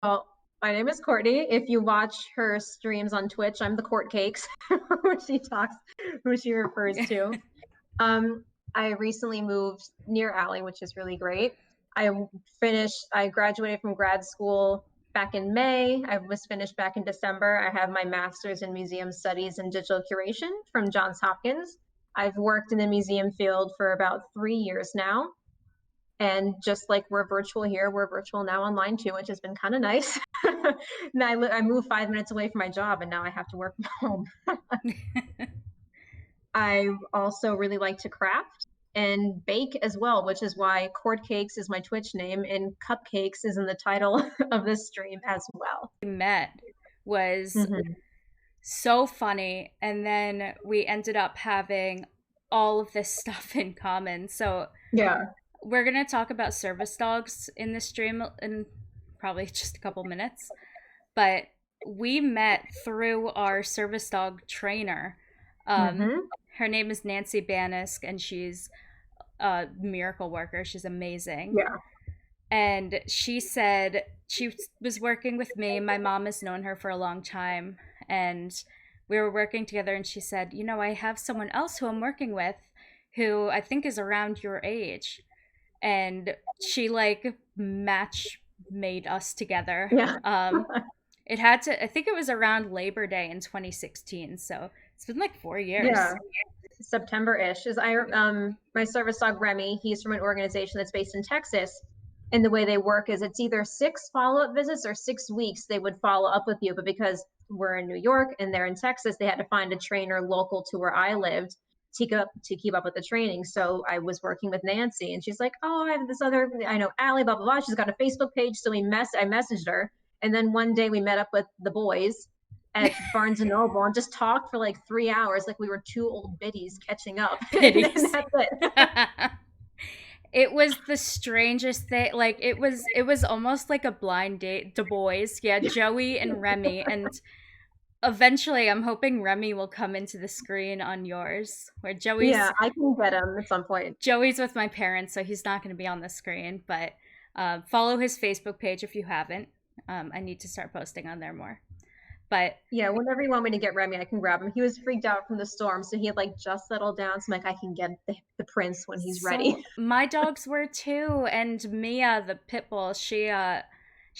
Well, my name is Courtney. If you watch her streams on Twitch, I'm the Court Cakes, who she talks, who she refers to. Um, I recently moved near Allie, which is really great. I graduated from grad school back in May. I was finished back in December. I have my master's in museum studies and digital curation from Johns Hopkins. I've worked in the museum field for about 3 years now. And just like we're virtual here, we're virtual now online too, which has been kind of nice. I moved 5 minutes away from my job and now I have to work from home. I also really like to craft and bake as well, which is why Cord Cakes is my Twitch name and Cupcakes is in the title of this stream as well. We met was Mm-hmm. so funny, and then we ended up having all of this stuff in common. So Yeah. we're gonna talk about service dogs in this stream in probably just a couple minutes, but we met through our service dog trainer. Um, Mm-hmm. Her name is Nancy Banisk, and she's a miracle worker. She's amazing. Yeah. And she said she was working with me. My mom has known her for a long time, and we were working together. And she said, "You know, I have someone else who I'm working with who I think is around your age." And she like match made us together. Yeah. It had to, I think it was around Labor Day in 2016. So it's been like 4 years. Yeah. September-ish is I my service dog Remy, he's from an organization that's based in Texas. And the way they work is it's either 6 follow-up visits or 6 weeks they would follow up with you. But because we're in New York and they're in Texas, they had to find a trainer local to where I lived to keep up with the training. So I was working with Nancy and she's like, "Oh, I have this other I know Allie, blah blah blah." She's got a Facebook page. So I messaged her. And then one day we met up with the boys at Barnes and Noble and just talked for like 3 hours, like we were two old biddies catching up. And then Pities. that's it. It was the strangest thing. Like it was almost like a blind date. The boys, yeah, Joey and Remy, and eventually I'm hoping Remy will come into the screen on yours. Where Yeah, I can get him at some point. Joey's with my parents, so he's not going to be on the screen. But follow his Facebook page if you haven't. I need to start posting on there more. But Yeah, whenever you want me to get Remy, I can grab him. He was freaked out from the storm, so he had like just settled down. So I'm like, I can get the prince when he's ready. so my dogs were too, and Mia, the pit bull, she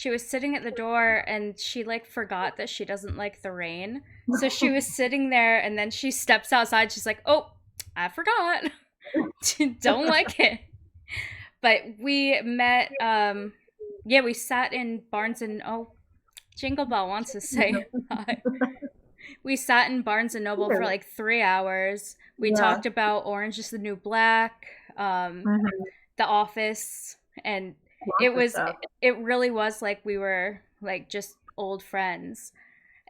was sitting at the door and she like forgot that she doesn't like the rain. So she was sitting there and then she steps outside. She's like, "Oh, I forgot. Don't like it." But we met yeah, we sat in Barnes and oh, Jingle Bell wants to say hi. We sat in Barnes and Noble for like 3 hours. We Yeah. talked about Orange is the New Black, Mhm. The Office, and it Lots of was stuff. it really was like we were like just old friends.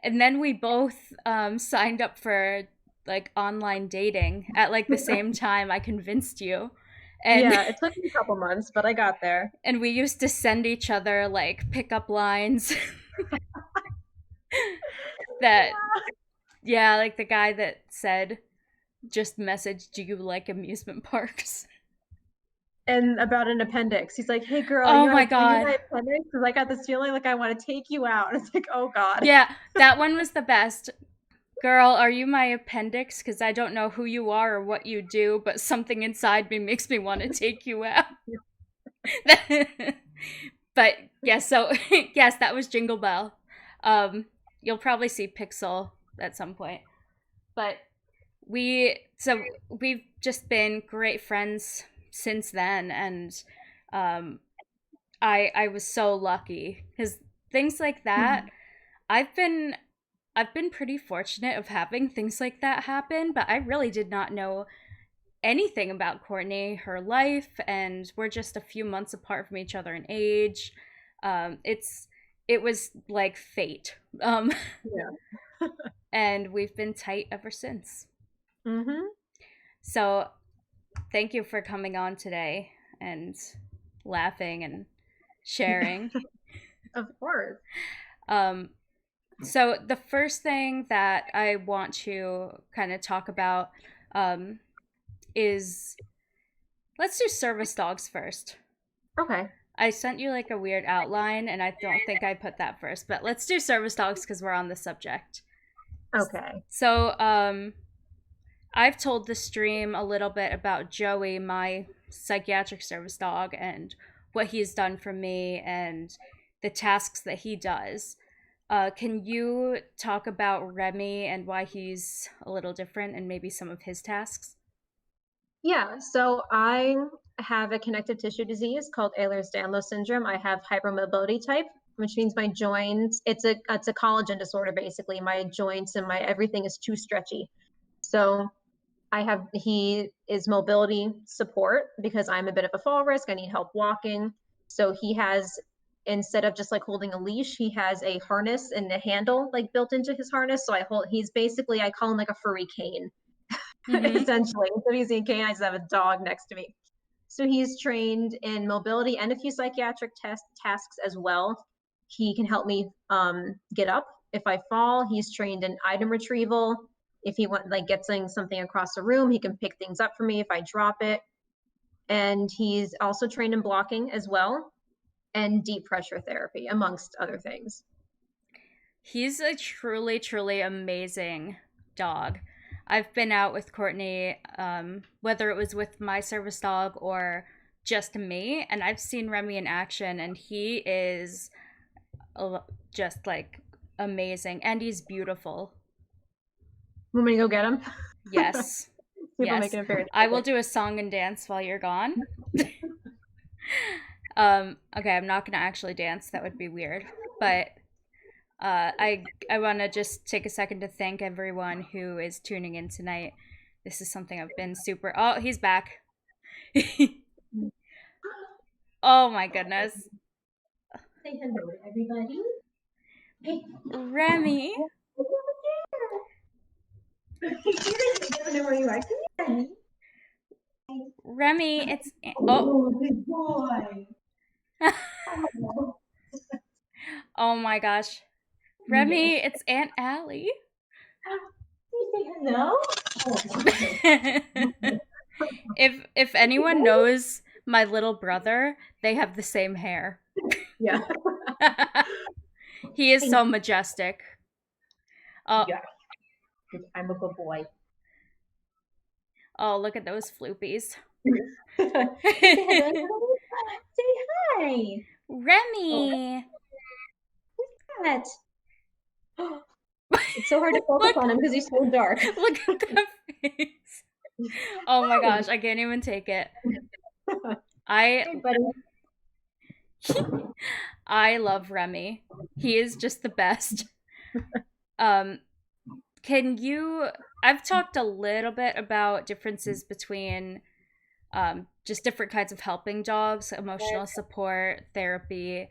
And then we both signed up for like online dating at like the same time. I convinced you, and Yeah, it took me a couple months, but I got there. and we used to send each other like pickup lines that yeah, like the guy that said just message, "Do you like amusement parks?" And about an appendix. He's like, "Hey girl, Oh my you need god. my appendix? Because I got this feeling like I want to take you out." And it's like, oh God. Yeah, that one was the best. Girl, are you my appendix? Because I don't know who you are or what you do, but something inside me makes me want to take you out. But yeah, so yes, that was Jingle Bell. You'll probably see Pixel at some point. But we've just been great friends since then, and um, I was so lucky because things like that I've been I've been pretty fortunate of having things like that happen, but I really did not know anything about Courtney, her life, and we're just a few months apart from each other in age. It was like fate, Yeah. and we've been tight ever since. Mm-hmm. So thank you for coming on today and laughing and sharing. Of course. Um, so the first thing that I want to kind of talk about um, is let's do service dogs first. Okay. I sent you like a weird outline, and I don't think I put that first. But let's do service dogs because we're on the subject. Okay. So, I've told the stream a little bit about Joey, my psychiatric service dog, and what he's done for me and the tasks that he does. Can you talk about Remy and why he's a little different and maybe some of his tasks? Yeah, so I have a connective tissue disease called Ehlers-Danlos syndrome. I have hypermobility type, which means my joints, it's a collagen disorder basically. My joints and my everything is too stretchy. So he is mobility support because I'm a bit of a fall risk. I need help walking. So he has, instead of just like holding a leash, he has a harness and a handle like built into his harness. So he's basically, I call him like a furry cane, Mm-hmm. essentially. Instead of using a cane, I just have a dog next to me. So he's trained in mobility and a few psychiatric tasks as well. He can help me get up if I fall. He's trained in item retrieval. If he want like getting something across the room, he can pick things up for me if I drop it. And he's also trained in blocking as well and deep pressure therapy, amongst other things. He's a truly, truly amazing dog. I've been out with Courtney, whether it was with my service dog or just me, and I've seen Remy in action, and he is just like amazing, and he's beautiful. Want me to go get him? Yes, People yes. making appearance. I will do a song and dance while you're gone. Okay, I'm not gonna actually dance. That would be weird. But I want to just take a second to thank everyone who is tuning in tonight. This is something I've been super. Oh, he's back. Oh my goodness, Say hello to everybody. Hey, Remy. I don't know where you are. Come here. Remy, it's oh. Oh, good boy. Oh. Oh my gosh, Remy, Yes. it's Aunt Allie. You say hello? Oh. If anyone knows my little brother, they have the same hair. Yeah. He is so majestic. Oh, Yeah. I'm a good boy. oh, look at those floopies. Say hi. Oh, Remy. that. It's so hard to focus Look, on him because he's so dark. look at that face. Oh my Hi. gosh, I can't even take it. I Hey, buddy. I love Remy. He is just the best. Um can you I've talked a little bit about differences between just different kinds of helping dogs, emotional support, therapy.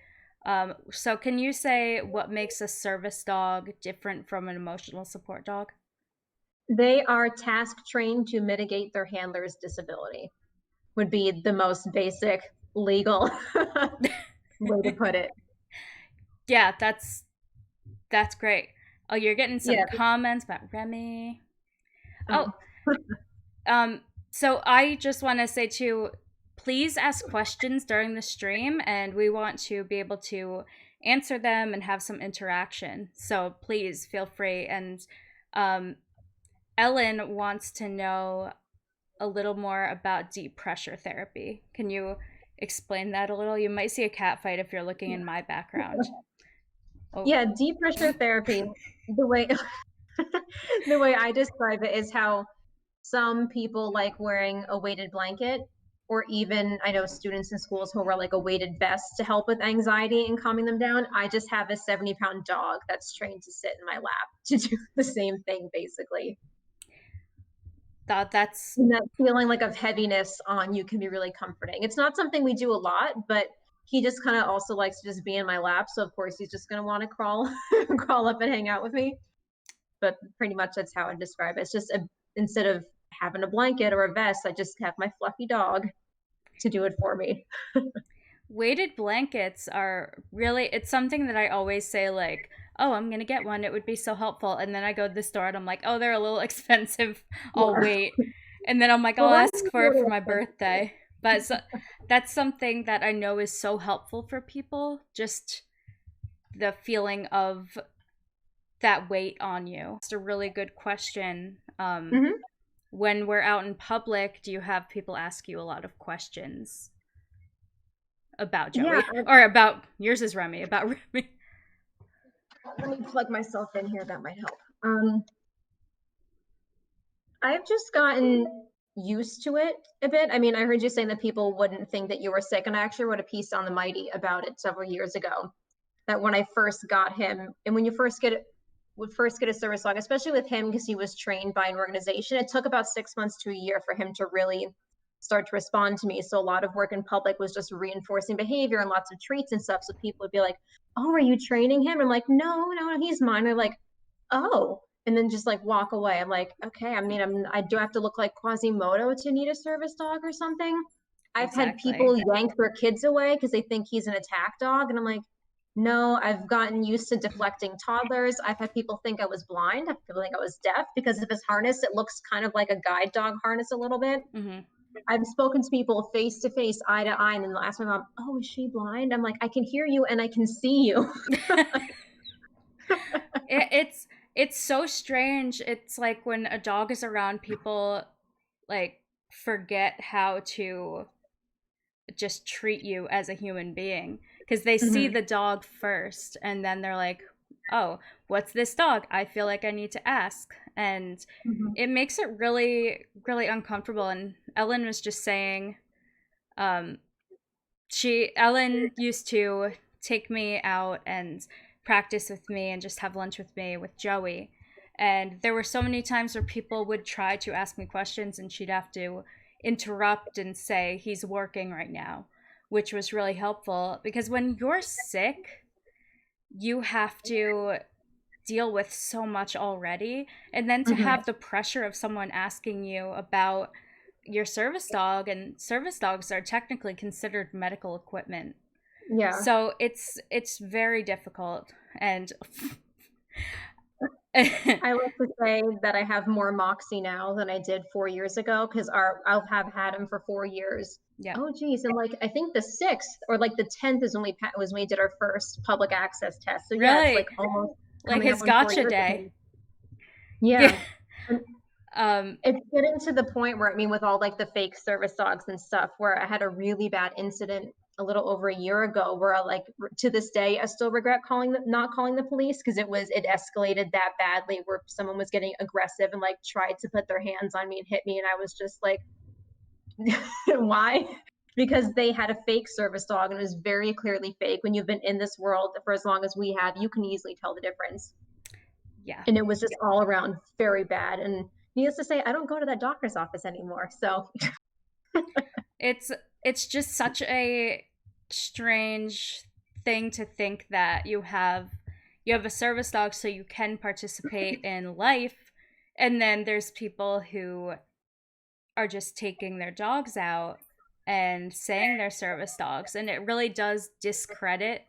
So can you say what makes a service dog different from an emotional support dog? They are task trained to mitigate their handler's disability, would be the most basic legal way to put it. Yeah, that's great. Oh, you're getting some Yeah. comments about Remy. Oh, Oh, so I just want to say too, please ask questions during the stream, and we want to be able to answer them and have some interaction. So please feel free. And um, Ellen wants to know a little more about deep pressure therapy. Can you explain that a little? You might see a cat fight if you're looking in my background. Oh. yeah, deep pressure therapy, the way the way I describe it is how some people like wearing a weighted blanket, or even I know students in schools who wear like a weighted vest to help with anxiety and calming them down. I just have a 70-pound dog that's trained to sit in my lap to do the same thing, basically. That's And that feeling like of heaviness on you can be really comforting. It's not something we do a lot, but he just kind of also likes to just be in my lap. So of course he's just going to want to crawl, crawl up and hang out with me. But pretty much that's how I describe it. It's just instead of having a blanket or a vest, I just have my fluffy dog to do it for me. weighted blankets are really, it's something that I always say like, oh, I'm gonna get one, it would be so helpful, and then I go to the store and I'm like, oh, they're a little expensive, I'll Yeah. wait, and then I'm like, Well, I'll why ask for it for my birthday. But that's something that I know is so helpful for people. Just the feeling of that weight on you. It's a really good question. Hmm. When we're out in public, do you have people ask you a lot of questions about Yeah, Joey? Or about yours is Remy, about Remy. let me plug myself in here. That might help. I've just gotten used to it a bit. I mean, I heard you saying that people wouldn't think that you were sick, and I actually wrote a piece on the Mighty about it several years ago. That when I first got him, and when you first get would first get a service dog, especially with him because he was trained by an organization, it took about 6 months to a year for him to really start to respond to me. So a lot of work in public was just reinforcing behavior and lots of treats and stuff. So people would be like, "Oh, are you training him?" I'm like, "No, no, he's mine." They're like, "Oh," and then just like walk away. I'm like, "Okay, I mean, I do have to look like Quasimodo to need a service dog or something." I've had Exactly. people yank their kids away because they think he's an attack dog, and I'm like, no, I've gotten used to deflecting toddlers. I've had people think I was blind. I've people think I was deaf because of his harness. It looks kind of like a guide dog harness a little bit. Hmm. I've spoken to people face to face, eye to eye, and then they'll ask my mom, "Oh, is she blind?" I'm like, "I can hear you and I can see you." It's so strange. It's like when a dog is around, people like forget how to just treat you as a human being because they see Mhm. the dog first and then they're like, oh, what's this dog? I feel like I need to ask. And Mhm. it makes it really, really uncomfortable. And Ellen was just saying, um, Ellen used to take me out and practice with me and just have lunch with me with Joey. And there were so many times where people would try to ask me questions and she'd have to interrupt and say, he's working right now, which was really helpful because when you're sick, you have to deal with so much already. And then to Mhm. have the pressure of someone asking you about your service dog, and service dogs are technically considered medical equipment. Yeah. So it's very difficult and I like to say that I have more moxie now than I did 4 years ago because our I'll have had him for 4 years. yeah. Oh geez, and like I think the 6th or like the 10th is when was when we did our first public access test. So yeah, it's like Really almost like coming his up on four gotcha years with day. him. Yeah. Yeah. And um it's getting to the point where I mean with all like the fake service dogs and stuff where I had a really bad incident a little over a year ago where I like to this day I still regret not calling the police because it escalated that badly where someone was getting aggressive and like tried to put their hands on me and hit me and I was just like why? Because they had a fake service dog and it was very clearly fake. When you've been in this world for as long as we have, you can easily tell the difference. yeah. And it was just all around very bad. And needless to say, I don't go to that doctor's office anymore. So It's it's just such a strange thing to think that you have a service dog so you can participate in life, and then there's people who are just taking their dogs out and saying they're service dogs, and it really does discredit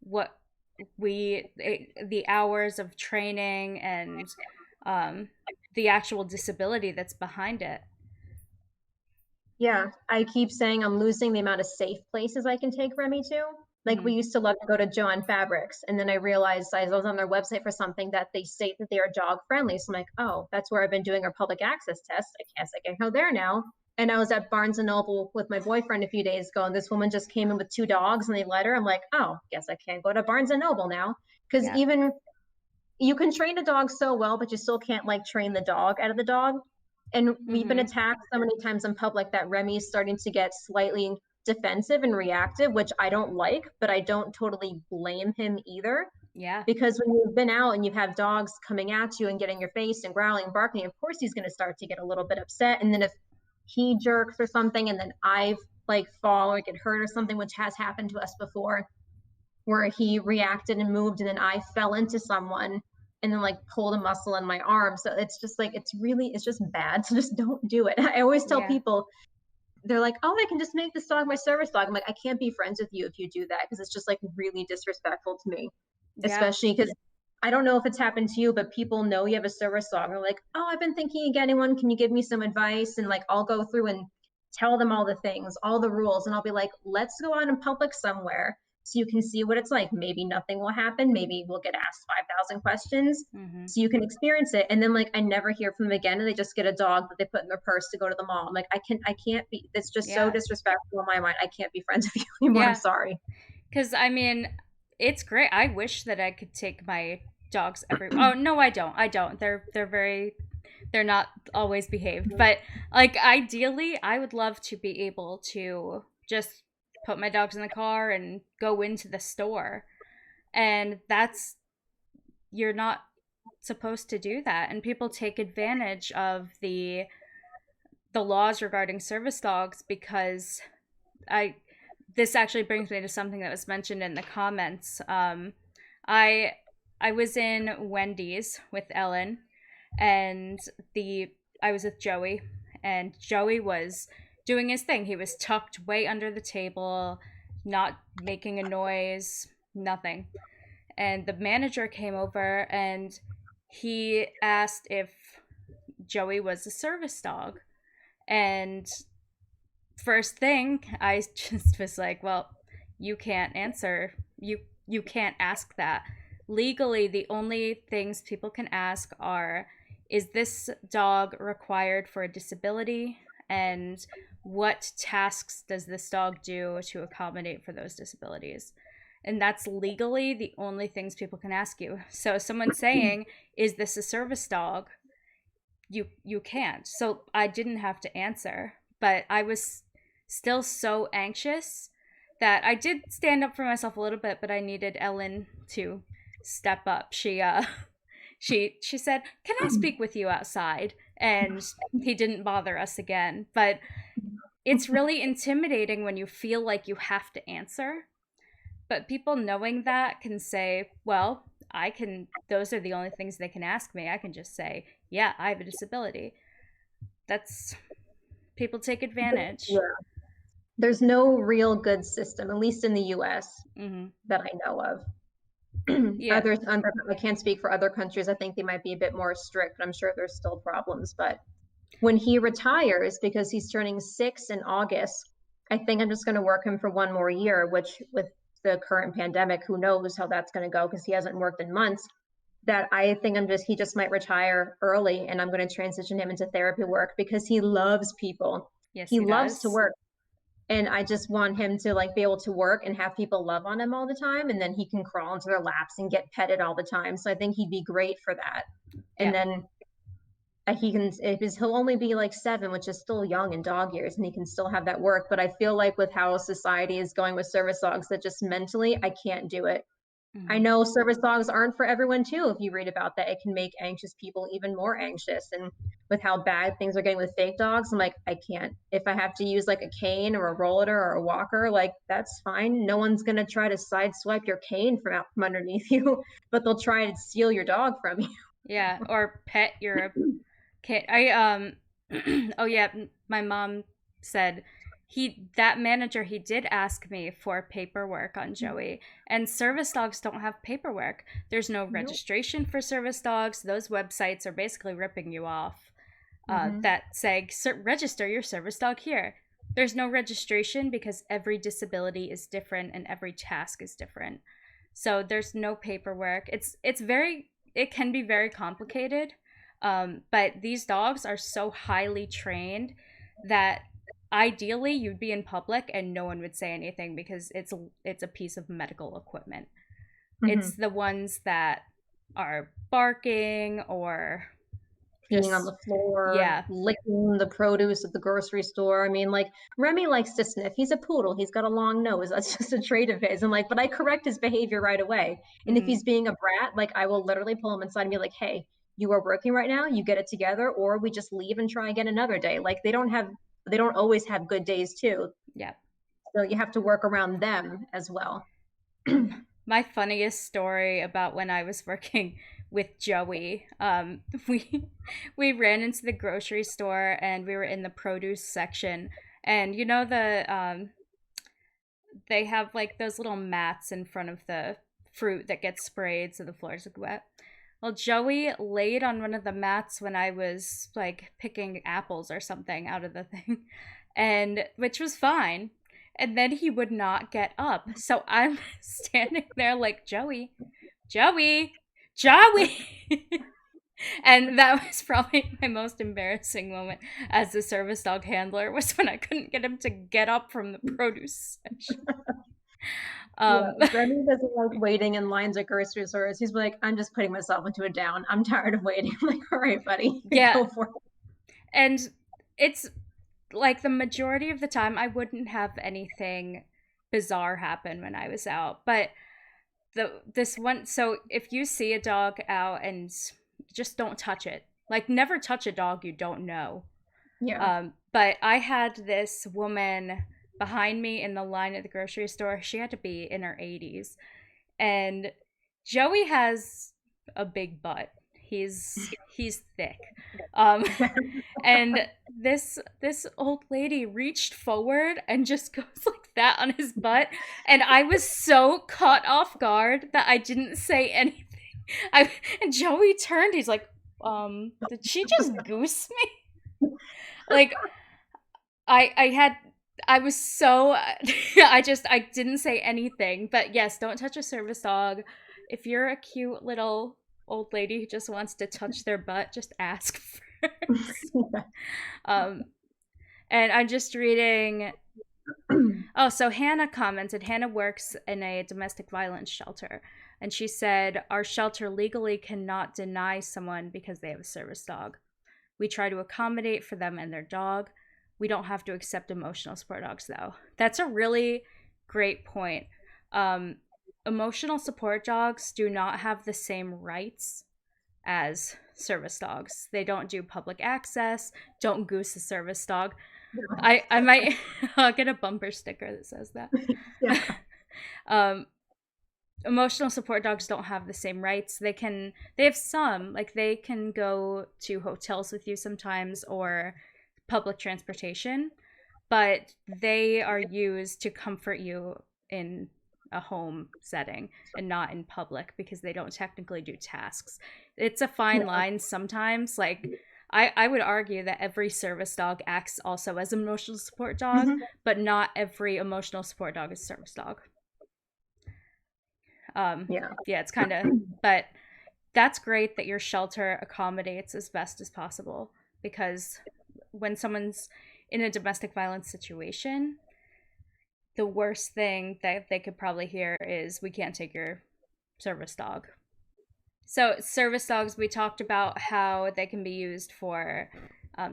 what the hours of training and um, the actual disability that's behind it. yeah, I keep saying I'm losing the amount of safe places I can take Remy to. Like Hmm. we used to love to go to Joann Fabrics, and then I realized I was on their website for something that they state that they are dog friendly. So I'm like, oh, that's where I've been doing our public access test. I guess I can go there now. And I was at Barnes and Noble with my boyfriend a few days ago, and this woman just came in with two dogs, and they let her. I'm like, oh, guess I can't go to Barnes and Noble now because Yeah. even you can train a dog so well, but you still can't like train the dog out of the dog. And we've been Hmm. attacked so many times in public that Remy's starting to get slightly defensive and reactive, which I don't like, but I don't totally blame him either. Yeah. Because when you've been out and you have dogs coming at you and getting your face and growling and barking, of course he's going to start to get a little bit upset. And then if he jerks or something, and then I've like fall or get hurt or something, which has happened to us before, where he reacted and moved and then I fell into someone and then like pulled a muscle in my arm. So it's just like it's just bad. So just don't do it. I always tell Yeah. people they're like, "Oh, I can just make this dog my service dog." I'm like, "I can't be friends with you if you do that because it's just like really disrespectful to me." Yeah. Especially because I don't know if it's happened to you, but people know you have a service dog. They're like, "Oh, I've been thinking of getting one. Can you give me some advice?" And like I'll go through and tell them all the things, all the rules, and I'll be like, let's go out in public somewhere so you can see what it's like. Maybe nothing will happen. Maybe we'll get asked 5,000 questions Mm-hmm. so you can experience it. And then like I never hear from them again, and they just get a dog that they put in their purse to go to the mall. I'm like, I can't be. It's just so Yeah. disrespectful in my mind. I can't be friends with you anymore. I'm Yeah. sorry. Because, I mean, it's great. I wish that I could take my dogs every. Oh, no, I don't. I don't. They're very. They're not always behaved. But, like, ideally, I would love to be able to just put my dogs in the car and go into the store. And that's. You're not supposed to do that. And people take advantage of the laws regarding service dogs because I this actually brings me to something that was mentioned in the comments. I I was in Wendy's with Ellen, and the I was with Joey, and Joey was doing his thing. He was tucked way under the table, not making a noise, nothing. And the manager came over and he asked if Joey was a service dog. And first thing, I just was like, well, you can't answer. You can't ask that. Legally, the only things people can ask are, is this dog required for a disability, and what tasks does this dog do to accommodate for those disabilities? And that's legally the only things people can ask you. So someone saying, is this a service dog? You can't. So I didn't have to answer, but I was still so anxious that I did stand up for myself a little bit, but I needed Ellen to step up. She said, "Can I speak with you outside?" And he didn't bother us again. But it's really intimidating when you feel like you have to answer. But people knowing that can say, "Well, I can those are the only things they can ask me. I can just say, "Yeah, I have a disability." That's people take advantage. Yeah. There's no real good system, at least in the US, Mm-hmm. that I know of. Yeah. I can't speak for other countries. I think they might be a bit more strict, but I'm sure there's still problems. But when he retires, because he's turning 6 in August, I think I'm just going to work him for one more year, which with the current pandemic, who knows how that's going to go because he hasn't worked in months. That I think he just might retire early, and I'm going to transition him into therapy work because he loves people. Yes, He he loves to does. work, and I just want him to like be able to work and have people love on him all the time, and then he can crawl into their laps and get petted all the time. So I think he'd be great for that. And Yeah. then he can, if he'll only be like 7, which is still young in dog years, and he can still have that work. But I feel like with how society is going with service dogs, that just mentally I can't do it. I Mm-hmm. know service dogs aren't for everyone too. If you read about that, it can make anxious people even more anxious. And with how bad things are getting with fake dogs, I'm like, I can't. If I have to use like a cane or a roller or a walker, like that's fine. No one's gonna try to sideswipe your cane from out from underneath you, but they'll try to steal your dog from you. Yeah, or pet your kid. I oh yeah, my mom said that manager he did ask me for paperwork on Joey, and service dogs don't have paperwork. There's no Nope. registration for service dogs. Those websites are basically ripping you off. Mm-hmm. That say register your service dog here. There's no registration because every disability is different and every task is different. So there's no paperwork. It can be very complicated. But these dogs are so highly trained that ideally you'd be in public and no one would say anything because it's a piece of medical equipment. Mm-hmm. It's the ones that are barking or Peeing on just the floor, yeah. licking the produce at the grocery store. I mean, like Remy likes to sniff. He's a poodle. He's got a long nose. That's just a trait of his. And like, but I correct his behavior right away. And if Mm-hmm. he's being a brat, like I will literally pull him inside and be like, hey, you are working right now. You get it together, or we just leave and try again another day. Like they don't always have good days too. Yeah. So you have to work around them as well. My funniest story about when I was working with Joey, we ran into the grocery store and we were in the produce section, and you know they have like those little mats in front of the fruit that gets sprayed so the floors look wet. Well, Joey laid on one of the mats when I was like picking apples or something out of the thing, and which was fine. And then he would not get up. So I'm standing there like, Joey, Joey, Joey. And that was probably my most embarrassing moment as the service dog handler, was when I couldn't get him to get up from the produce section. Yeah, Um, Remy doesn't like waiting in lines at grocery stores. He's like, I'm just putting myself into a down. I'm tired of waiting. I'm like, all right, buddy, yeah, go for it. and it's like the majority of the time I wouldn't have anything bizarre happen when I was out. But this one, so if you see a dog out, and just don't touch it. Like, never touch a dog you don't know. Yeah. But I had this woman behind me in the line at the grocery store. She had to be in her 80s. And Joey has a big butt. He's thick. Um and this old lady reached forward and just goes like that on his butt, and I was so caught off guard that I didn't say anything. I and Joey turned, he's like, did she just goose me? Like, I had I was so I didn't say anything. But yes, don't touch a service dog. If you're a cute little old lady who just wants to touch their butt, just ask first. um and I'm just reading. Oh, so Hannah commented. Hannah works in a domestic violence shelter, and she said, our shelter legally cannot deny someone because they have a service dog. We try to accommodate for them and their dog. We don't have to accept emotional support dogs, though. That's a really great point. Um, Emotional support dogs do not have the same rights as service dogs. They don't do public access. Don't goose a service dog. I might I'll get a bumper sticker that says that. Yeah. um, Emotional support dogs don't have the same rights. They have some, like, they can go to hotels with you sometimes, or public transportation, but they are used to comfort you in a home setting and not in public, because they don't technically do tasks. It's a fine line sometimes. Like, I would argue that every service dog acts also as an emotional support dog, but not every emotional support dog is a service dog. Yeah. Yeah, it's kind of, but that's great that your shelter accommodates as best as possible, because when someone's in a domestic violence situation, the worst thing that they could probably hear is, we can't take your service dog. So, service dogs, we talked about how they can be used for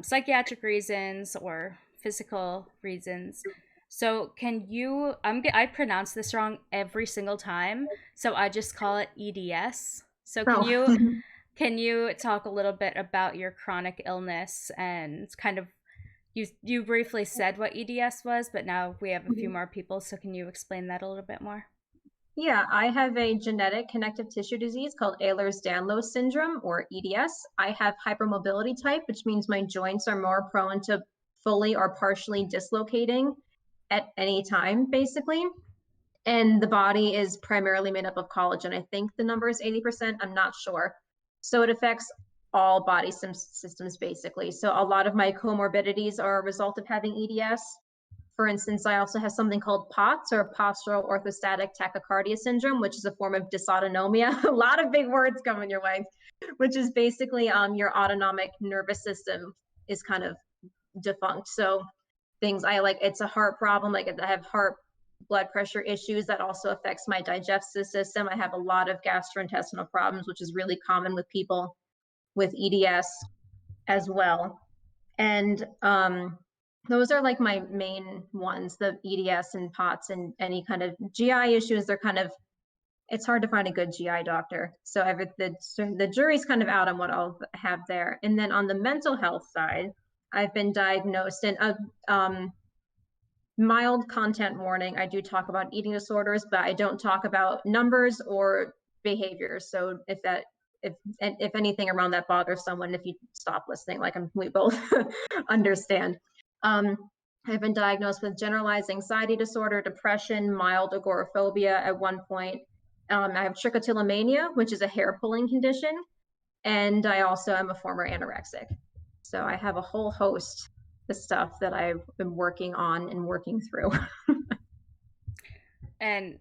psychiatric reasons or physical reasons. So, can you? I pronounce this wrong every single time, so I just call it EDS. So, Oh. can you talk a little bit about your chronic illness, and kind of, you briefly said what EDS was, but now we have a few more people, so can you explain that a little bit more? Yeah, I have a genetic connective tissue disease called Ehlers-Danlos syndrome, or EDS. I have hypermobility type, which means my joints are more prone to fully or partially dislocating at any time, basically. And the body is primarily made up of collagen. I think the number is 80%. I'm not sure. So it affects all body systems, basically. So a lot of my comorbidities are a result of having EDS. For instance, I also have something called POTS, or postural orthostatic tachycardia syndrome, which is a form of dysautonomia. A lot of big words coming your way, which is basically your autonomic nervous system is kind of defunct. So things it's a heart problem. Like, I have heart blood pressure issues that also affects my digestive system. I have a lot of gastrointestinal problems, which is really common with people with EDS as well. And those are like my main ones, the EDS and POTS. And any kind of GI issues, they're kind of, it's hard to find a good GI doctor. So the jury's kind of out on what I'll have there. And then on the mental health side, I've been diagnosed, and mild content warning, I do talk about eating disorders, but I don't talk about numbers or behaviors. So if anything around that bothers someone, if you stop listening, like we both understand. I've been diagnosed with generalized anxiety disorder, depression, mild agoraphobia at one point. I have trichotillomania, which is a hair pulling condition. And I also am a former anorexic. So I have a whole host the stuff that I've been working on and working through. And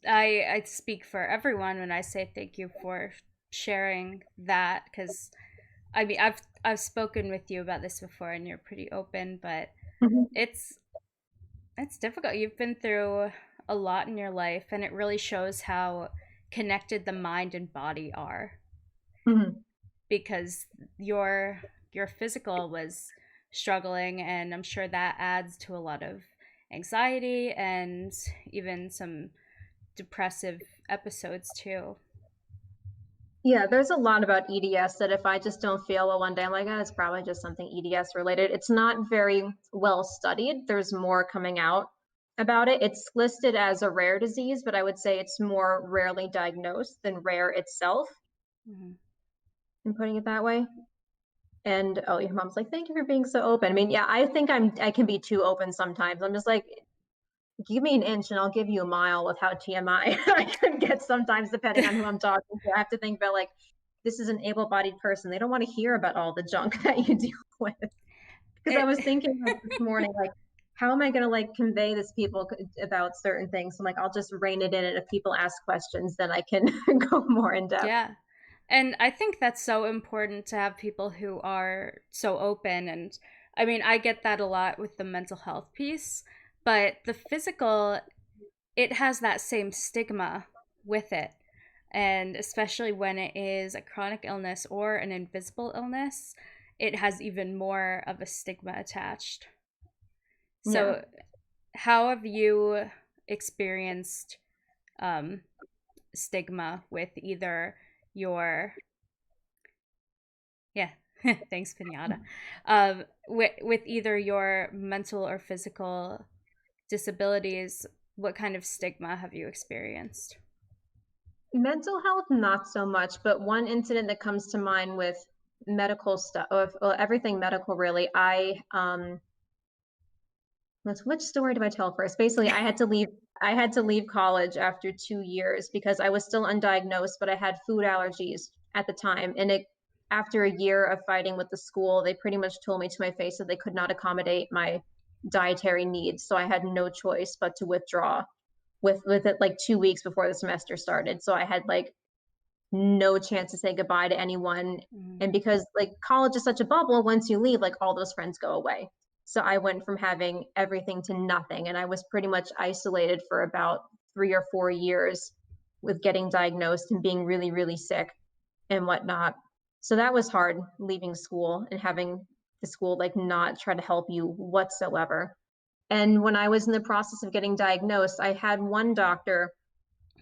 I speak for everyone when I say thank you for sharing that, because I mean I've spoken with you about this before and you're pretty open, but Mhm. it's it's difficult. You've been through a lot in your life, and it really shows how connected the mind and body are, Mhm. because your physical was struggling, and I'm sure that adds to a lot of anxiety and even some depressive episodes too. Yeah, there's a lot about EDS that if I just don't feel well one day, I'm like, oh, it's probably just something EDS related. It's not very well studied. There's more coming out about it. It's listed as a rare disease, but I would say it's more rarely diagnosed than rare itself, Mhm. in putting it that way. And oh, your mom's like, thank you for being so open. I mean, yeah, I think I can be too open sometimes. I'm just like, give me an inch and I'll give you a mile with how TMI I can get sometimes, depending on who I'm talking to. I have to think about like, this is an able-bodied person. They don't want to hear about all the junk that you deal with. Because I It was thinking like this morning, like, how am I going to like convey this people about certain things? I'm like, I'll just rein it in, and if people ask questions, then I can go more in depth. yeah. And I think that's so important to have people who are so open. And I mean, I get that a lot with the mental health piece, but the physical, it has that same stigma with it. And especially when it is a chronic illness or an invisible illness, it has even more of a stigma attached. Yeah. So, how have you experienced um, stigma with either your, yeah, thanks, Pinata, with either your mental or physical disabilities? What kind of stigma have you experienced? Mental health, not so much, but one incident that comes to mind with medical stuff, well, everything medical really. Which story do I tell first? Basically, I had to leave college after 2 years because I was still undiagnosed, but I had food allergies at the time. And it after a year of fighting with the school, they pretty much told me to my face that they could not accommodate my dietary needs. So I had no choice but to withdraw with it like 2 weeks before the semester started. So I had like no chance to say goodbye to anyone. Mhm. And because like college is such a bubble, once you leave, like all those friends go away. So I went from having everything to nothing. And I was pretty much isolated for about 3 or 4 years with getting diagnosed and being really, really sick and whatnot. So that was hard leaving school and having the school like not try to help you whatsoever. And when I was in the process of getting diagnosed, I had one doctor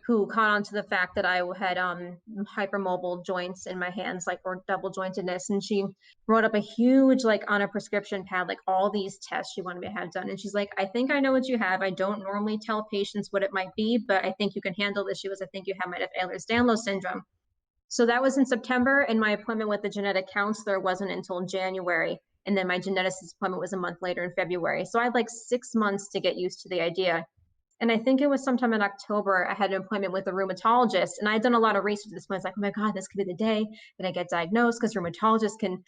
who caught on to the fact that I had hypermobile joints in my hands, like or double jointedness. And she wrote up a huge, like on a prescription pad, like all these tests she wanted me to have done. And she's like, I think I know what you have. I don't normally tell patients what it might be, but I think you can handle this. She was, I think you have might have Ehlers-Danlos syndrome. So that was in September, and my appointment with the genetic counselor wasn't until January. And then my geneticist appointment was a month later in February. So I had like 6 months to get used to the idea. And I think it was sometime in October, I had an appointment with a rheumatologist. And I had done a lot of research at this point. It's like, oh my God, this could be the day that I get diagnosed because rheumatologists can,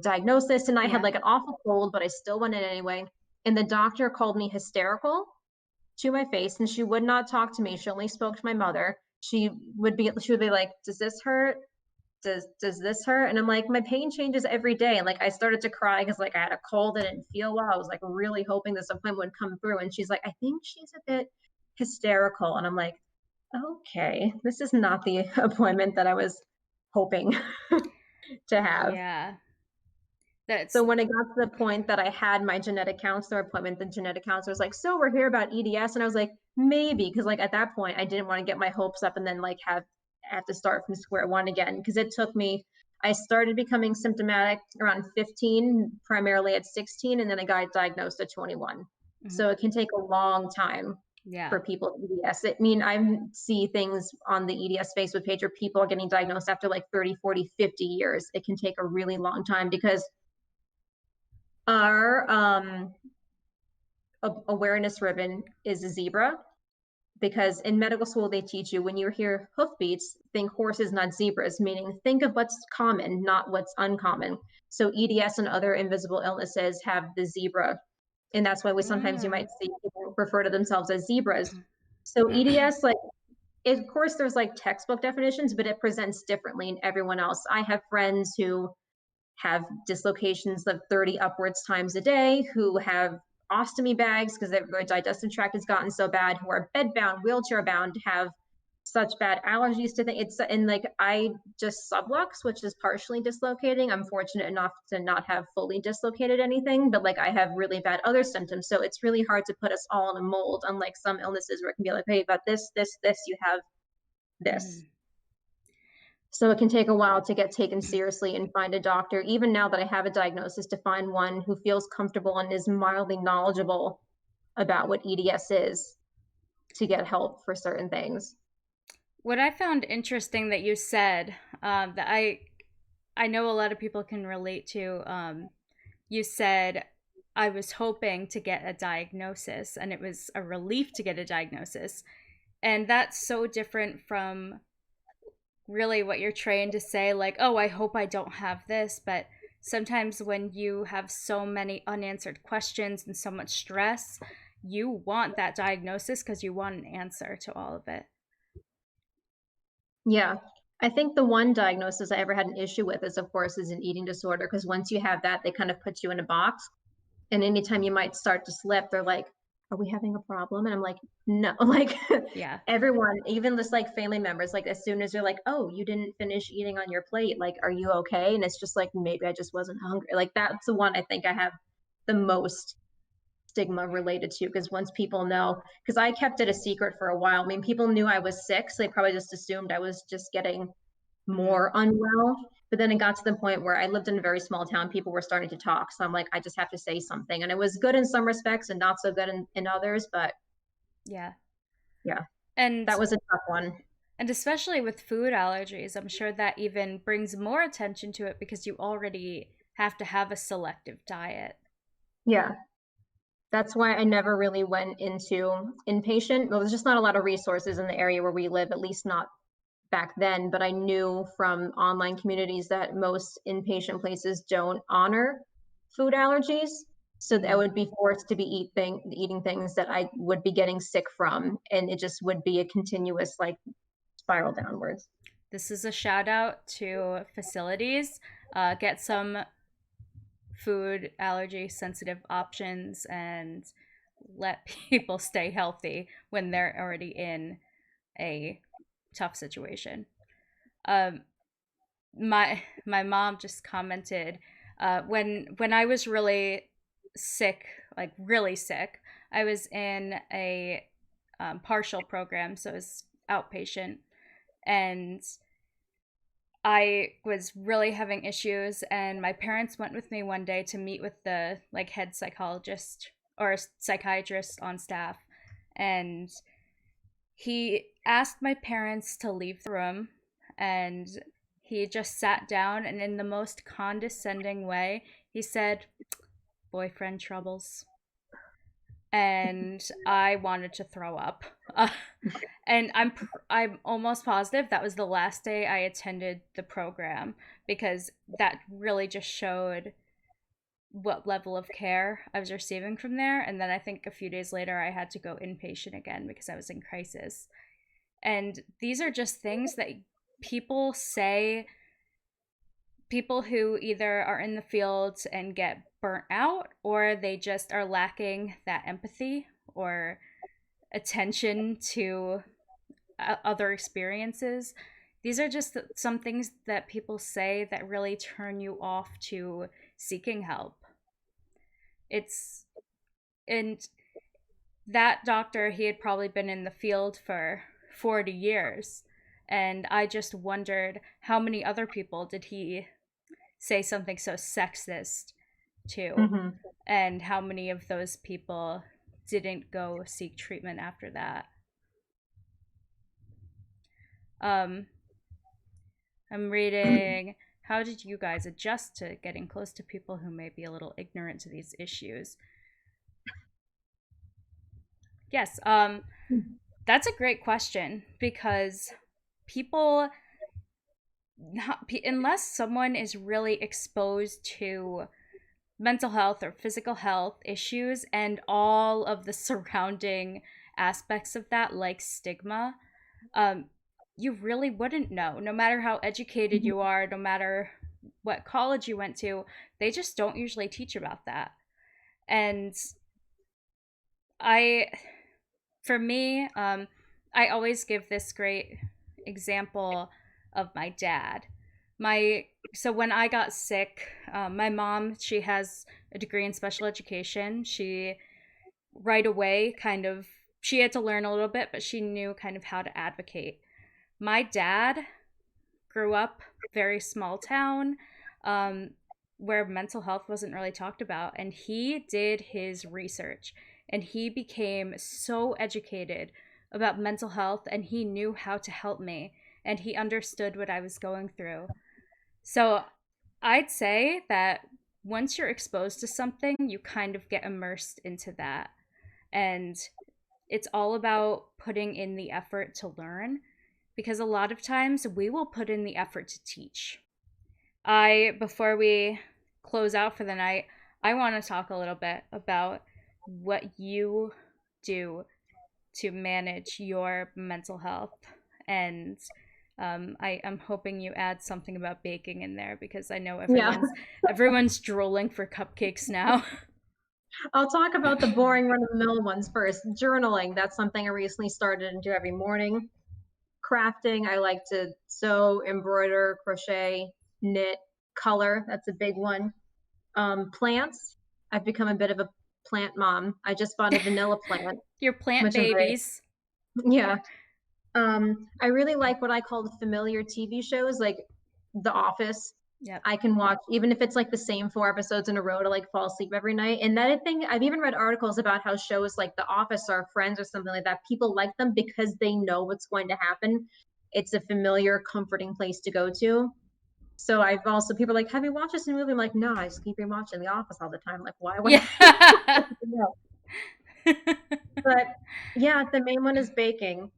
diagnose this. And I had Yeah. like an awful cold, but I still went in anyway. And the doctor called me hysterical to my face, and she would not talk to me. She only spoke to my mother. She would be like, does this hurt? Does this hurt? And I'm like, my pain changes every day. And like I started to cry because like I had a cold and didn't feel well. I was like really hoping this appointment would come through. And she's like, I think she's a bit hysterical. And I'm like, okay, this is not the appointment that I was hoping to have. Yeah. So That's when it got to the point that I had my genetic counselor appointment, the genetic counselor was like, so we're here about EDS. And I was like, maybe, because like at that point I didn't want to get my hopes up and then like have to start from square one again. Because it took me, I started becoming symptomatic around 15, primarily at 16, and then I got diagnosed at 21. mhm. So it can take a long time Yeah. for people with EDS. I mean, I see things on the EDS Facebook page where people are getting diagnosed after like 30, 40, 50 years. It can take a really long time because our awareness ribbon is a zebra, because in medical school they teach you when you hear hoofbeats, think horses, not zebras, meaning think of what's common, not what's uncommon. So EDS and other invisible illnesses have the zebra, and that's why we sometimes you might Mm. see people refer to themselves as zebras. So EDS, like, of course, there's like textbook definitions, but it presents differently in everyone else. I have friends who have dislocations of 30 upwards times a day, who have ostomy bags because their digestive tract has gotten so bad, who are bedbound, wheelchair bound, have such bad allergies to things. It's and like I just sublux, which is partially dislocating. I'm fortunate enough to not have fully dislocated anything, but like I have really bad other symptoms. So it's really hard to put us all in a mold, unlike some illnesses where it can be like, hey, but this, you have this. Mhm. So it can take a while to get taken seriously and find a doctor, even now that I have a diagnosis, to find one who feels comfortable and is mildly knowledgeable about what EDS is to get help for certain things. What I found interesting that you said, that I know a lot of people can relate to. You said, I was hoping to get a diagnosis, and it was a relief to get a diagnosis. And that's so different from really what you're trained to say, like, oh, I hope I don't have this. But sometimes when you have so many unanswered questions and so much stress, you want that diagnosis because you want an answer to all of it. Yeah. I think the one diagnosis I ever had an issue with is, of course, is an eating disorder, because once you have that, they kind of put you in a box. And anytime you might start to slip, they're like, "Are we having a problem?" And I'm like, "No." Like Yeah. everyone, even just like family members, like as soon as you're like, "Oh, you didn't finish eating on your plate. Like, are you okay?" And it's just like, maybe I just wasn't hungry. Like that's the one I think I have the most stigma related to, because once people know, because I kept it a secret for a while. I mean, people knew I was sick, so they probably just assumed I was just getting Mm-hmm. more unwell. But then it got to the point where I lived in a very small town. People were starting to talk. So I'm like, I just have to say something. And it was good in some respects and not so good in others. But Yeah. yeah, that And was a tough one. and especially with food allergies, I'm sure that even brings more attention to it because you already have to have a selective diet. Yeah. That's why I never really went into inpatient. Well, there's just not a lot of resources in the area where we live, at least not back then. But I knew from online communities that most inpatient places don't honor food allergies. So I Mm-hmm. would be forced to be eating things that I would be getting sick from, and it just would be a continuous like spiral downwards. This is a shout out to facilities. Get some food allergy sensitive options and let people stay healthy when they're already in a tough situation. Um, my mom just commented, when I was really sick, like really sick. I was in a partial program, so it was outpatient, and I was really having issues. And my parents went with me one day to meet with the like head psychologist or psychiatrist on staff, and he asked my parents to leave the room, and he just sat down, and in the most condescending way, he said, boyfriend troubles. And I wanted to throw up. And I'm almost positive that was the last day I attended the program, because that really just showed what level of care I was receiving from there. And then I think a few days later I had to go inpatient again because I was in crisis. And these are just things that people say, people who either are in the field and get burnt out, or they just are lacking that empathy or attention to other experiences. These are just some things that people say that really turn you off to seeking help. It's and that doctor, he had probably been in the field for 40 years, and I just wondered how many other people did he say something so sexist to, Hmm. and how many of those people didn't go seek treatment after that. um I'm reading, how did you guys adjust to getting close to people who may be a little ignorant to these issues? Yes. That's a great question because people, unless someone is really exposed to mental health or physical health issues and all of the surrounding aspects of that, like stigma, um, you really wouldn't know. No matter how educated Mhm. you are, no matter what college you went to, they just don't usually teach about that. And I, for me, I always give this great example of my dad. So when I got sick, my mom, she has a degree in special education. She right away kind of, she had to learn a little bit, but she knew kind of how to advocate. My dad grew up very small town, um, where mental health wasn't really talked about, and he did his research and he became so educated about mental health, and he knew how to help me, and he understood what I was going through. So I'd say that once you're exposed to something, you kind of get immersed into that. And it's all about putting in the effort to learn, because a lot of times we will put in the effort to teach. Before we close out for the night, I want to talk a little bit about what you do to manage your mental health. And I'm hoping you add something about baking in there because I know Yeah. everyone's drooling for cupcakes now. I'll talk about the boring run-of-the-mill ones first. Journaling, that's something I recently started and do every morning. Crafting, I like to sew, embroider, crochet, knit, color. That's a big one. Plants, I've become a bit of a plant mom. I just bought a vanilla plant, Your plant which I'm very, babies. yeah. I really like what I call the familiar TV shows, like The Office. Yep. I can watch even if it's like the same 4 episodes in a row to like fall asleep every night. And that thing, I've even read articles about how shows like The Office or Friends or something like that, people like them because they know what's going to happen. It's a familiar, comforting place to go to. So I've also people are like, have you watched this new movie? I'm like, no, I just keep rewatching The Office all the time. Like, why would I? Yeah. No. But yeah, the main one is baking.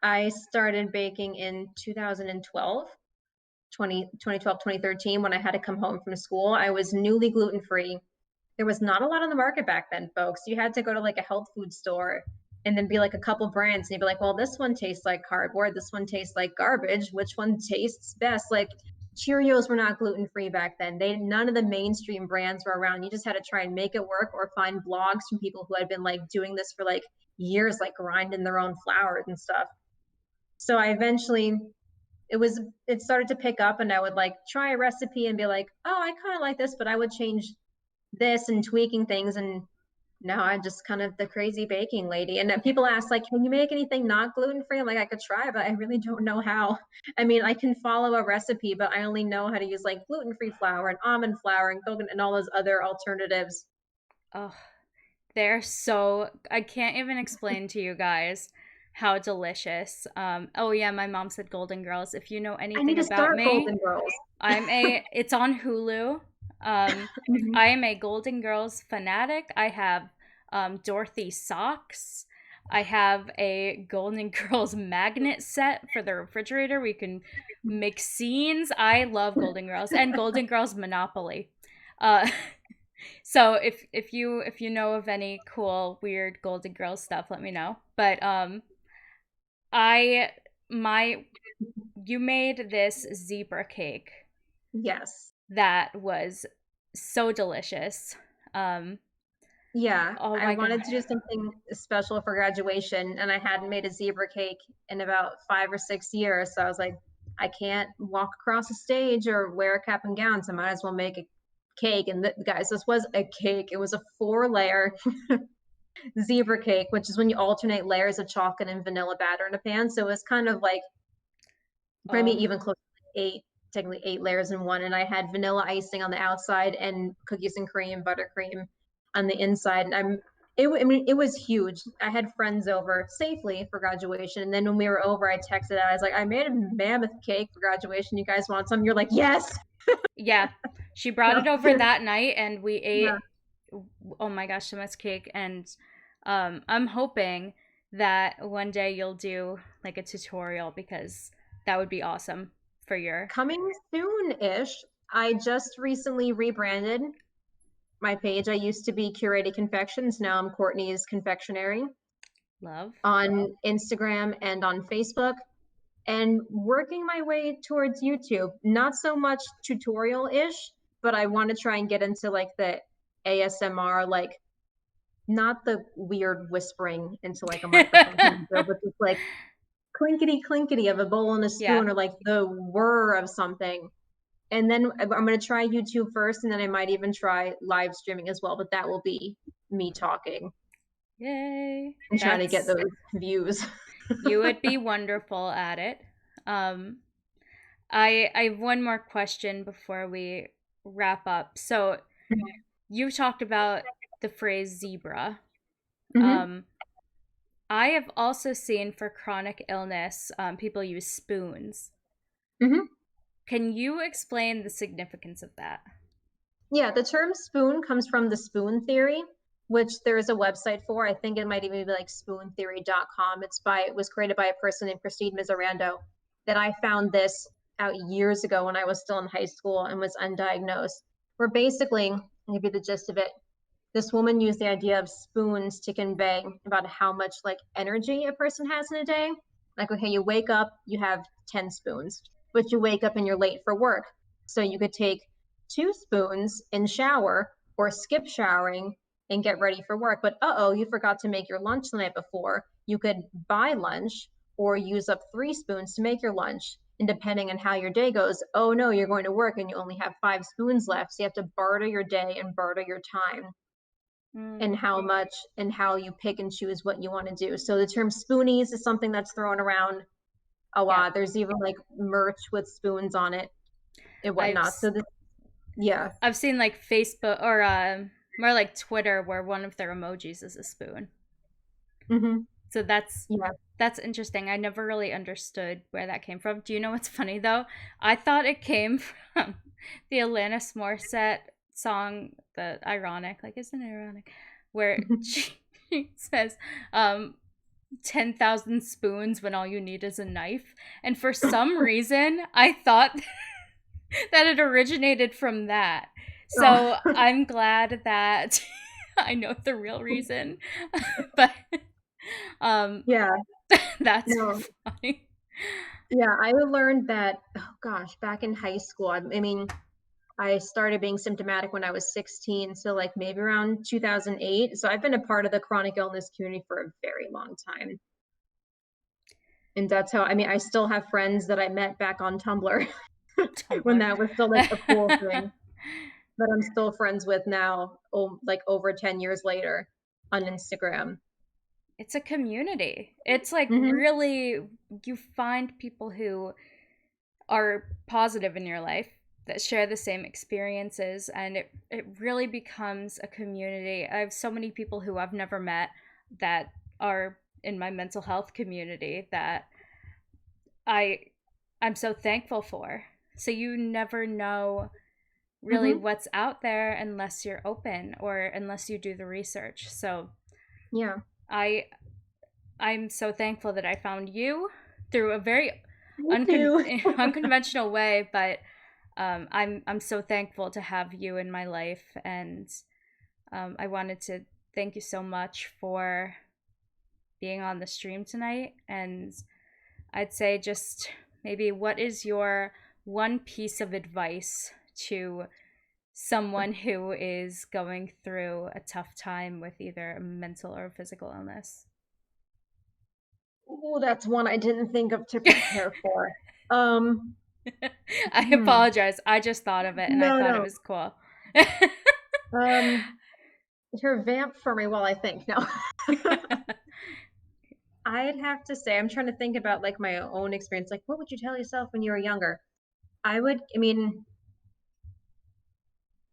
I started baking in 2012, 2012, 2013 when I had to come home from school. I was newly gluten free. There was not a lot on the market back then, folks. You had to go to like a health food store and then be like a couple brands and you'd be like, well, this one tastes like cardboard, this one tastes like garbage, which one tastes best? Like Cheerios were not gluten free back then. They none of the mainstream brands were around. You just had to try and make it work or find blogs from people who had been like doing this for like years, like grinding their own flour and stuff. So I eventually it started to pick up and I would like try a recipe and be like, oh, I kind of like this, but I would change this and tweaking things. And now I'm just kind of the crazy baking lady. And then people ask like, can you make anything not gluten free? I'm like, I could try, but I really don't know how. I mean, I can follow a recipe, but I only know how to use like gluten free flour and almond flour and coconut and all those other alternatives. Oh, they're so, I can't even explain to you guys how delicious. Oh yeah, my mom said Golden Girls. If you know I anything need to about start me, Golden Girls. it's on Hulu. Um, Mhm. I am a Golden Girls fanatic. I have Dorothy socks. I have a Golden Girls magnet set for the refrigerator. We can make scenes. I love Golden Girls and Golden Girls Monopoly. Uh, so if you know of any cool weird Golden Girls stuff, let me know. But I my you made this zebra cake Yes. that was so delicious. Um, Yeah, oh I my wanted god. to do something special for graduation, and I hadn't made a zebra cake in about 5 or 6 years. So I was like, I can't walk across the stage or wear a cap and gown, so I might as well make a cake. And guys, this was a cake. It was a 4 layer zebra cake, which is when you alternate layers of chocolate and vanilla batter in a pan. So it was kind of like maybe Oh, even close to eight, technically 8 layers in one. And I had vanilla icing on the outside and cookies and cream, buttercream on the inside. And I mean, it was huge. I had friends over safely for graduation. And then when we were over, I texted out, I was like, I made a mammoth cake for graduation. You guys want some? You're like, yes. yeah. She brought So, it over that night and we yeah. ate, oh my gosh, so much cake. And I'm hoping that one day you'll do like a tutorial because that would be awesome for your Coming soon-ish. I just recently rebranded my page. I used to be Curated Confections. Now I'm Courtney's Confectionery love. on Instagram and on Facebook, and working my way towards YouTube. Not so much tutorial-ish, but I want to try and get into like the ASMR, like not the weird whispering into like a microphone kind of deal, but just like clinkety clinkety of a bowl and a Yeah. spoon, or like the whir of something. And then I'm going to try YouTube first, and then I might even try live streaming as well, but that will be me talking Yay. and trying to get That's those views. you would be wonderful at it. Um I have one more question before we wrap up. So you talked about the phrase zebra. Hmm. Um I have also seen for chronic illness, people use spoons. Hmm. Can you explain the significance of that? Yeah, the term spoon comes from the spoon theory, which there is a website for. I think it might even be like spoontheory.com. It was created by a person named Christine Miserando. That I found this out years ago when I was still in high school and was undiagnosed. Where basically, I'll give you the gist of it. This woman used the idea of spoons to convey about how much like energy a person has in a day. Like, okay, you wake up, you have 10 spoons, but you wake up and you're late for work. So you could take 2 spoons and shower or skip showering and get ready for work. But oh, you forgot to make your lunch the night before. You could buy lunch or use up 3 spoons to make your lunch. And depending on how your day goes, oh no, you're going to work and you only have 5 spoons left. So you have to barter your day and barter your time Mm, and how much and how you pick and choose what you want to do. So the term spoonies is something that's thrown around a yeah. lot. There's even like merch with spoons on it and I've whatnot. So yeah. I've seen like Facebook or more like Twitter where one of their emojis is a spoon. Hmm. So Yeah. that's interesting. I never really understood where that came from. Do you know what's funny though? I thought it came from the Alanis Morissette song, the ironic, like isn't it ironic, where she says, 10,000 spoons when all you need is a knife. And for some reason, I thought that it originated from that. So Oh. I'm glad that I know the real reason. But um Yeah. that's No. funny. Yeah, I learned that, oh gosh, back in high school. I mean, I started being symptomatic when I was 16, so like maybe around 2008. So I've been a part of the chronic illness community for a very long time. And that's how, I mean, I still have friends that I met back on Tumblr when Tumblr. that was still like a cool thing that I'm still friends with now, like over 10 years later on Instagram. It's a community. It's like Hmm. really you find people who are positive in your life that share the same experiences and it really becomes a community. I have so many people who I've never met that are in my mental health community that I I'm so thankful for. So you never know really Hmm. what's out there unless you're open or unless you do the research. So Yeah. I I'm so thankful that I found you through a very Me too. unconventional way, but I'm so thankful to have you in my life, and I wanted to thank you so much for being on the stream tonight. And I'd say just maybe what is your one piece of advice to someone who is going through a tough time with either a mental or physical illness? Oh, that's one I didn't think of to prepare for. Um, I hmm. apologize. I just thought of it and I No, thought it no. was cool. Um, You're vamp for me while I think. No. I'd have to say, I'm trying to think about like my own experience. Like, what would you tell yourself when you were younger? I mean,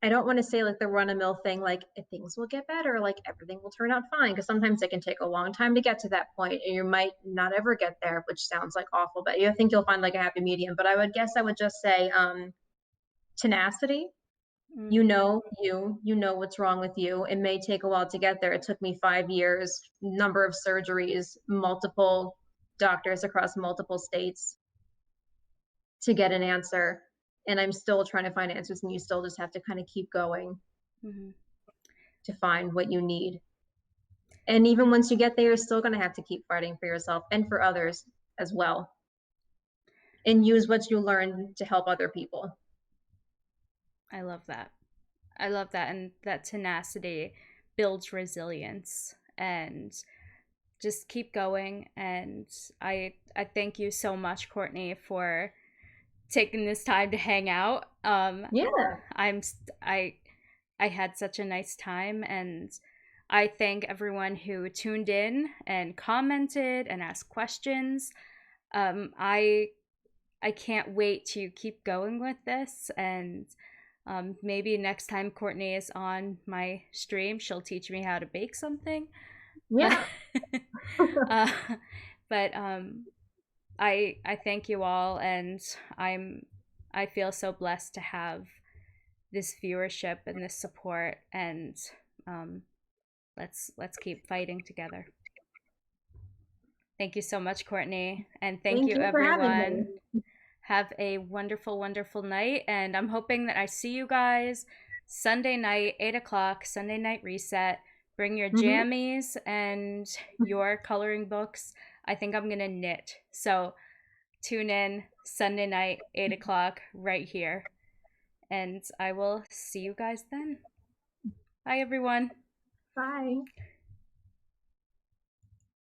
I don't want to say like the run of mill thing, like things will get better, like everything will turn out fine, because sometimes it can take a long time to get to that point, and you might not ever get there, which sounds like awful, but you think you'll find like a happy medium. But I would guess I would just say tenacity, You Mm-hmm. know you know what's wrong with you. It may take a while to get there. It took me 5 years, number of surgeries, multiple doctors across multiple states to get an answer. And I'm still trying to find answers, and you still just have to kind of keep going Mm-hmm. to find what you need. And even once you get there, you're still going to have to keep fighting for yourself and for others as well. And use what you learn to help other people. I love that. I love that. And that tenacity builds resilience. And just keep going. And I thank you so much, Courtney, for taking this time to hang out. Yeah. I'm I I had such a nice time, and I thank everyone who tuned in and commented and asked questions. Um, I I can't wait to keep going with this, and maybe next time Courtney is on my stream, she'll teach me how to bake something. But Yeah. uh, but I thank you all, and I feel so blessed to have this viewership and this support, and um, let's keep fighting together. Thank you so much, Courtney, and thank Thank you you for having me. everyone. Have a wonderful, wonderful night, and I'm hoping that I see you guys Sunday night, 8 o'clock, Sunday night reset. Bring your Hmm. jammies and your coloring books. I think I'm gonna knit. So tune in Sunday night, 8 o'clock, right here. And I will see you guys then. Bye, everyone. Bye.